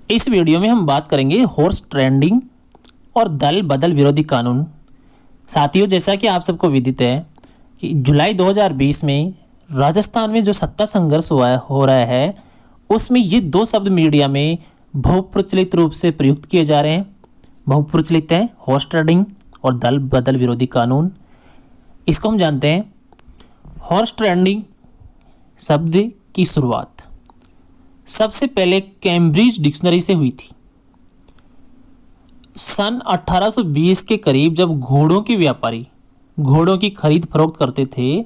इस वीडियो में हम बात करेंगे हॉर्स ट्रेडिंग और दल बदल विरोधी कानून। साथियों, जैसा कि आप सबको विदित है कि जुलाई 2020 में राजस्थान में जो सत्ता संघर्ष हो रहा है, उसमें ये दो शब्द मीडिया में बहुप्रचलित रूप से प्रयुक्त किए जा रहे हैं। बहुप्रचलित है हॉर्स ट्रेडिंग और दल बदल विरोधी कानून। इसको हम जानते हैं। हॉर्स ट्रेडिंग शब्द की शुरुआत सबसे पहले कैम्ब्रिज डिक्शनरी से हुई थी। सन 1820 के करीब जब घोड़ों के व्यापारी घोड़ों की खरीद फरोख्त करते थे,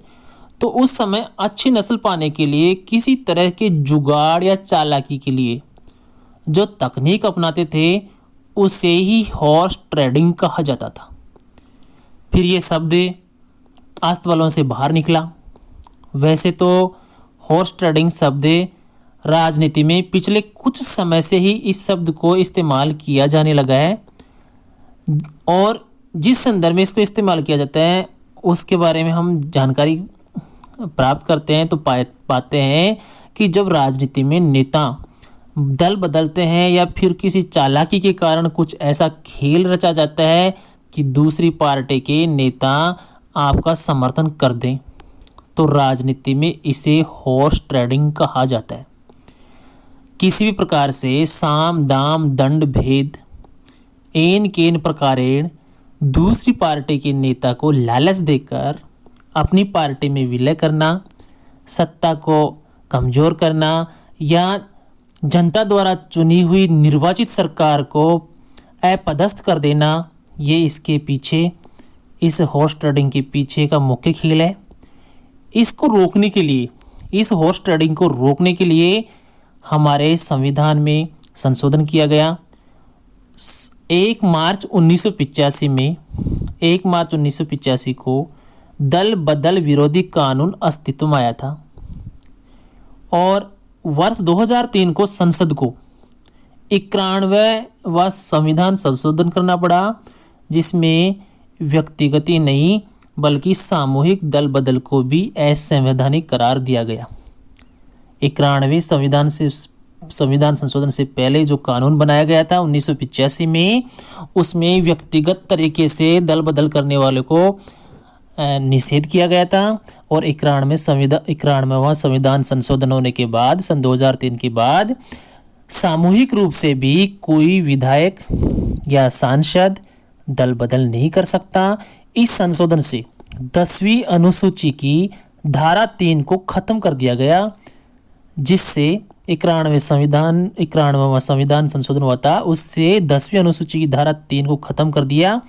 तो उस समय अच्छी नस्ल पाने के लिए किसी तरह के जुगाड़ या चालाकी के लिए जो तकनीक अपनाते थे, उसे ही हॉर्स ट्रेडिंग कहा जाता था। फिर ये शब्द अस्तबलों से बाहर निकला। वैसे तो हॉर्स ट्रेडिंग शब्द राजनीति में पिछले कुछ समय से ही इस शब्द को इस्तेमाल किया जाने लगा है, और जिस संदर्भ में इसको इस्तेमाल किया जाता है उसके बारे में हम जानकारी प्राप्त करते हैं तो पाते हैं कि जब राजनीति में नेता दल बदलते हैं या फिर किसी चालाकी के कारण कुछ ऐसा खेल रचा जाता है कि दूसरी पार्टी के नेता आपका समर्थन कर दें, तो राजनीति में इसे हॉर्स ट्रेडिंग कहा जाता है। किसी भी प्रकार से साम दाम दंड भेद एन केन प्रकारेण दूसरी पार्टी के नेता को लालच देकर अपनी पार्टी में विलय करना, सत्ता को कमज़ोर करना या जनता द्वारा चुनी हुई निर्वाचित सरकार को अपदस्थ कर देना, ये इसके पीछे, इस हॉर्स ट्रेडिंग के पीछे का मुख्य खेल है। इसको रोकने के लिए, इस हॉर्स ट्रेडिंग को रोकने के लिए हमारे संविधान में संशोधन किया गया। 1 मार्च 1985 में 1 मार्च 1985 को दल बदल विरोधी कानून अस्तित्व में आया था, और वर्ष 2003 को संसद को 91वां संविधान संशोधन करना पड़ा, जिसमें व्यक्तिगत ही नहीं बल्कि सामूहिक दल बदल को भी असंवैधानिक करार दिया गया। 91वें संविधान संशोधन से पहले जो कानून बनाया गया था 1985 में, उसमें व्यक्तिगत तरीके से दल बदल करने वाले को निषेध किया गया था। और 91वां संविधान संशोधन होने के बाद, सन 2003 के बाद, सामूहिक रूप से भी कोई विधायक या सांसद दल बदल नहीं कर सकता। इस संशोधन से 10वीं अनुसूची की धारा 3 को खत्म कर दिया गया, जिससे 91वां संविधान संशोधन हुआ था, उससे 10वीं अनुसूची की धारा 3 को खत्म कर दिया,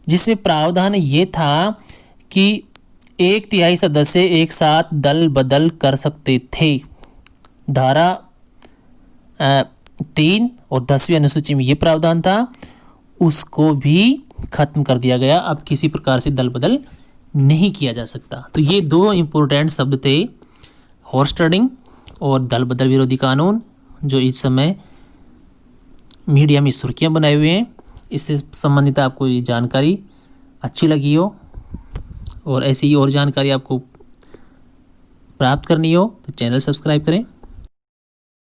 जिसमें प्रावधान ये था कि 1/3 सदस्य एक साथ दल बदल कर सकते थे। धारा 3 और 10वीं अनुसूची में ये प्रावधान था, उसको भी खत्म कर दिया गया। अब किसी प्रकार से दल बदल नहीं किया जा सकता। तो ये दो इम्पोर्टेंट शब्द थे, हॉर्स ट्रेडिंग और दल बदल विरोधी कानून, जो इस समय मीडिया में सुर्खियां बनाए हुए हैं। इससे संबंधित आपको ये जानकारी अच्छी लगी हो और ऐसी ही और जानकारी आपको प्राप्त करनी हो तो चैनल सब्सक्राइब करें।